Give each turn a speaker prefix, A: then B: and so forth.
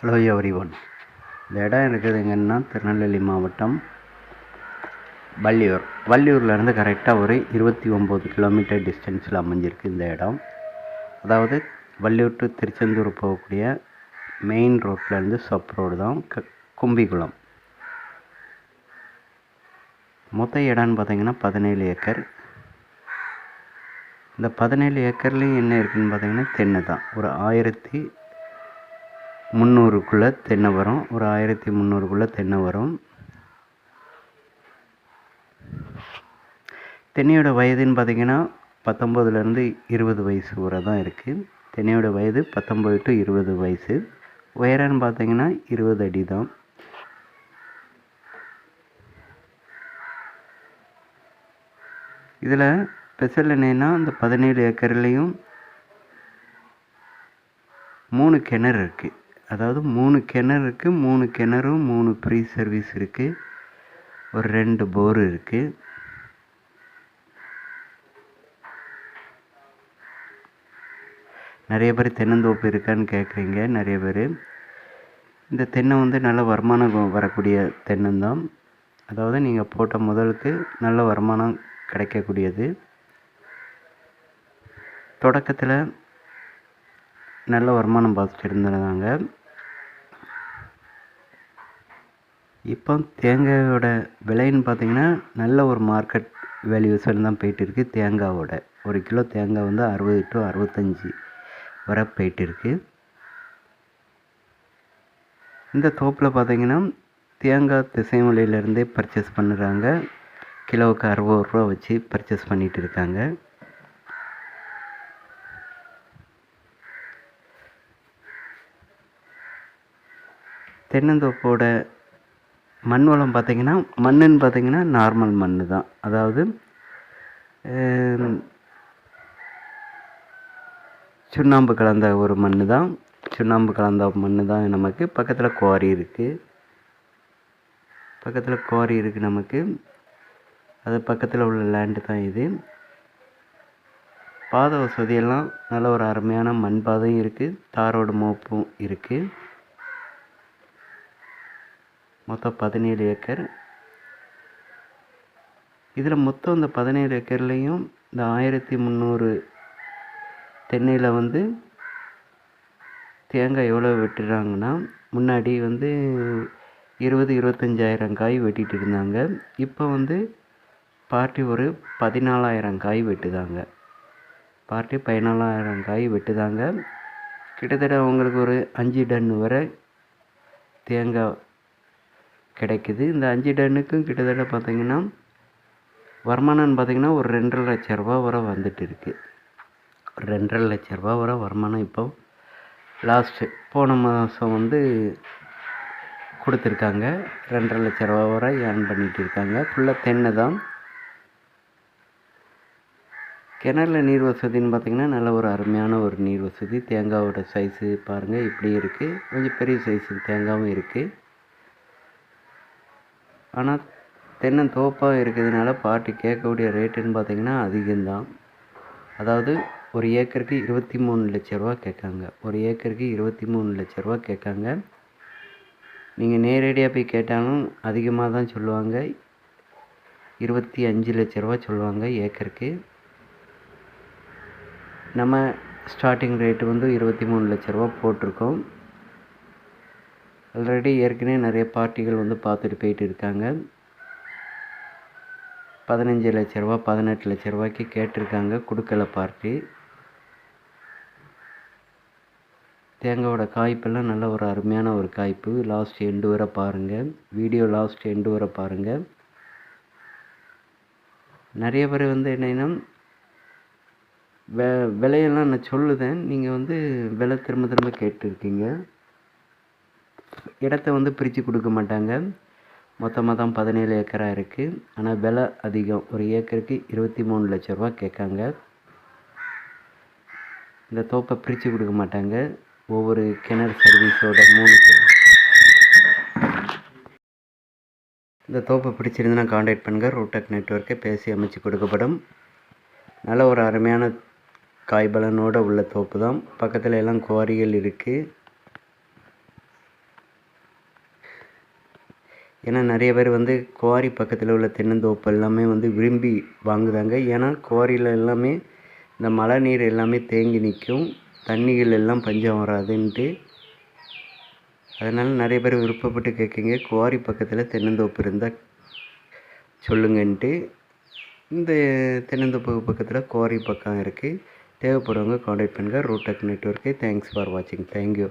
A: Hello everyone. இந்த இடம் இருக்குது எங்கன்னா திருநெல்வேலி மாவட்டம் வள்ளியூர்லேருந்து கரெக்டாக ஒரு 29 கிலோமீட்டர் டிஸ்டன்ஸில் அமைஞ்சிருக்கு இந்த இடம். அதாவது வள்ளியூர் டு திருச்செந்தூர் போகக்கூடிய மெயின் ரோட்லேருந்து சப் ரோடு தான் கும்பிகுளம். மொத்த இடம்னு பார்த்திங்கன்னா 17 ஏக்கர். இந்த 17 ஏக்கர்லேயும் என்ன இருக்குதுன்னு பார்த்திங்கன்னா தென்னை தான். ஒரு 1300 தென்னை வரும். 1300 தென்னை வரும். தென்னையோட வயதுன்னு பார்த்திங்கன்னா 19லேருந்து 20 வயசு வரை தான் இருக்குது. தென்னையோட வயது 19 to 20 வயசு. உயரம்னு பார்த்திங்கன்னா 20 அடி தான். இதில் ஸ்பெஷல் என்னென்னா இந்த 17 ஏக்கர்லேயும் 3 கிணறு இருக்குது. அதாவது 3 கிணறு இருக்குது. 3 கிணறும் 3 ஃப்ரீ சர்வீஸ் இருக்குது. ஒரு 2 போர் இருக்குது. நிறைய பேர் தென்னந்தோப்பு இருக்கான்னு கேட்குறீங்க. நிறைய பேர் இந்த தென்னை நல்ல வருமானம் வரக்கூடிய தென்னந்தான். அதாவது நீங்கள் போட்ட முதலுக்கு நல்ல வருமானம் கிடைக்கக்கூடியது. தொடக்கத்தில் நல்ல வருமானம் பார்த்துட்டு இருந்தாங்க. இப்போ தேங்காயோட விலைன்னு பார்த்திங்கன்னா நல்ல ஒரு மார்க்கெட் வேல்யூஸில் தான் போயிட்டு இருக்குது. தேங்காவோட 1 கிலோ தேங்காய் 60 to 65 வரை போயிட்டு இருக்குது. இந்த தோப்பில் பார்த்திங்கன்னா தேங்காய் திசைமலையிலேருந்தே பர்ச்சேஸ் பண்ணுறாங்க. கிலோவுக்கு 60 ரூபா வச்சு பர்ச்சேஸ் பண்ணிகிட்டு இருக்காங்க. தென்னந்தோப்போட மண் வளம் மண்ணுன்னு பார்த்திங்கன்னா நார்மல் மண் தான். அதாவது சுண்ணாம்பு கலந்த ஒரு மண் தான். சுண்ணாம்பு கலந்த மண் தான் நமக்கு. பக்கத்தில் குவாரி இருக்குது. நமக்கு. அது பக்கத்தில் உள்ள லேண்டு தான் இது. பாதை வசதியெல்லாம் நல்ல ஒரு அருமையான மண் பாதையும் இருக்குது. தாரோடு மோப்பும் இருக்குது. மொத்தம் 17 ஏக்கர். இதில் மொத்தம் இந்த 17 ஏக்கர்லேயும் இந்த 1300 தென்னையில் தேங்காய் எவ்வளோ வெட்டுறாங்கன்னா, முன்னாடி 20-25,000 காய் வெட்டிகிட்டு இருந்தாங்க. இப்போ பார்ட்டி ஒரு 14,000 காய் வெட்டுதாங்க. 14,000 காய் வெட்டுதாங்க. கிட்டத்தட்ட அவங்களுக்கு ஒரு 5 டன் வரை தேங்காய் கிடைக்குது. இந்த 5 டன்னுக்கும் கிட்டத்தட்ட பார்த்திங்கன்னா வருமானம்னு பார்த்திங்கன்னா ஒரு 2.5 லட்ச ரூபா வரை வந்துட்டு இருக்குது. 2.5 லட்ச ரூபா வரை வருமானம் இப்போ லாஸ்ட்டு போன மாதம் கொடுத்துருக்காங்க. 2.5 லட்ச ரூபா வரை ஏர்ன் பண்ணிகிட்டு இருக்காங்க. ஃபுல்லாக தென்னை தான். கிணறுல நீர் வசதின்னு பார்த்திங்கன்னா நல்ல ஒரு அருமையான ஒரு நீர் வசதி. தேங்காவோட சைஸு பாருங்கள் இப்படி இருக்குது. கொஞ்சம் பெரிய சைஸு தேங்காயும் இருக்குது. ஆனால் தென்னந்தோப்பாக இருக்கிறதுனால பார்ட்டி கேட்கக்கூடிய ரேட்டுன்னு பார்த்திங்கன்னா அதிகம்தான். அதாவது ஒரு ஏக்கருக்கு 23 லட்ச ரூபா கேட்காங்க. ஒரு ஏக்கருக்கு 23 லட்ச ரூபா கேட்காங்க. நீங்கள் நேரடியாக போய் கேட்டாலும் அதிகமாக தான் சொல்லுவாங்க. 25 லட்ச ரூபா சொல்லுவாங்க ஏக்கருக்கு. நம்ம ஸ்டார்டிங் ரேட்டு 23 லட்ச ரூபா போட்டிருக்கோம். ஆல்ரெடி ஏற்கனவே நிறைய பார்ட்டிகள் பார்த்துட்டு போயிட்டு இருக்காங்க. 15 லட்ச ரூபா 18 லட்ச ரூபாய்க்கு கேட்டிருக்காங்க. கொடுக்கல பார்ட்டி. தேங்காயோட காய்ப்பெல்லாம் நல்ல ஒரு அருமையான ஒரு காய்ப்பு. லாஸ்ட் எண்டு வரை பாருங்கள். வீடியோ லாஸ்ட் எண்டு வரை பாருங்கள். நிறைய பேர் என்னென்னா விலையெல்லாம் நான் சொல்லுதேன். நீங்கள் விலை திரும்ப கேட்டுருக்கீங்க. இடத்த பிரித்து கொடுக்க மாட்டாங்க. மொத்தமாக தான் 17 ஏக்கராக இருக்குது. ஆனால் விலை அதிகம். ஒரு ஏக்கருக்கு 23 லட்ச ரூபா கேட்காங்க. இந்த தோப்பை பிரித்து கொடுக்க மாட்டாங்க. ஒவ்வொரு கிணறு சர்வீஸோட 3 இந்த தோப்பை பிடிச்சிருந்துன்னா காண்டாக்ட் பண்ணுங்கள். ரூடெக் நெட்வொர்க்கை பேசி அமைச்சு கொடுக்கப்படும். நல்ல ஒரு அருமையான காய்பலனோடு உள்ள தோப்பு தான். பக்கத்தில் எல்லாம் குவாரிகள் இருக்குது. ஏன்னா நிறைய பேர் வந்து குவாரி பக்கத்தில் உள்ள தென்னந்தோப்பு எல்லாமே வந்து விரும்பி வாங்குதாங்க. ஏன்னா குவாரியில் எல்லாமே இந்த மழை நீர் எல்லாமே தேங்கி நிற்கும், தண்ணிகள் எல்லாம் பஞ்சம் வராதுன்ட்டு. அதனால் நிறைய பேர் விருப்பப்பட்டு கேட்குங்க, குவாரி பக்கத்தில் தென்னந்தோப்பு இருந்தால் சொல்லுங்கன்ட்டு. இந்த தென்னந்தோப்பு பக்கத்தில் குவாரி பக்கம் இருக்குது. தேவைப்படுறவங்க காண்டாக்ட் பண்ணுங்கள். ரூடெக் நெட்வொர்க்கு. தேங்க்ஸ் ஃபார் வாட்சிங். தேங்க்யூ.